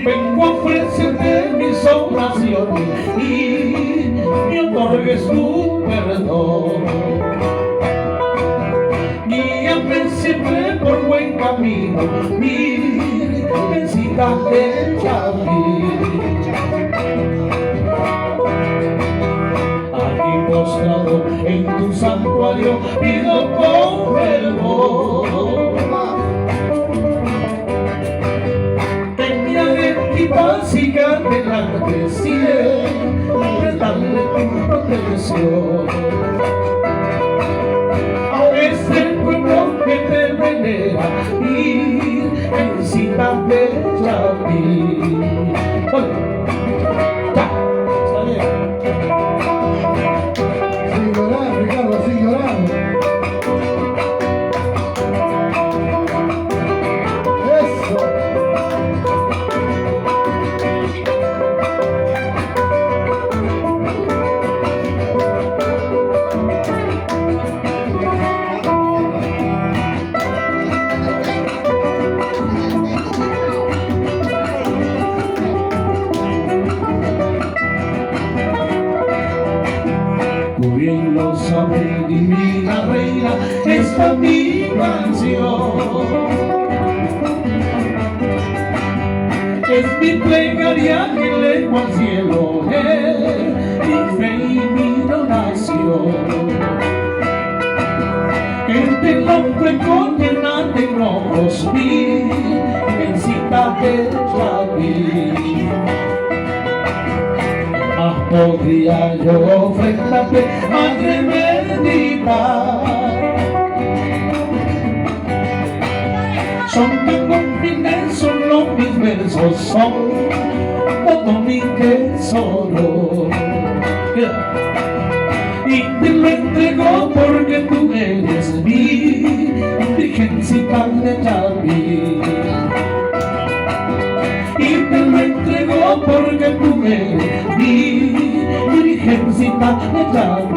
Vengo a ofrecerte mis oraciones y me otorgues tu perdón. Guíame siempre por buen camino, virgencita del chapi. Aquí postrado en tu santuario pido con fervor que mi Arequipa siga adelante, siempre darle tu protección a este pueblo que te venera, virgencita del chapi. Sin llorar, Ricardo, sin llorar. Eso. Tú bien lo sabes, divina reina, esta es mi canción. Es mi plegaria que elevo al cielo, mi fe y mi donación. Que te nombre con llena de ojos, virgencita del chapi. Podría yo ofrendarte, madre bendita. Son tan confidentes, solo mis versos son todo mi tesoro. Y te lo entrego porque tú eres mi virgencita de chapi. Y te lo entrego porque tú eres mi virgencita de chapi.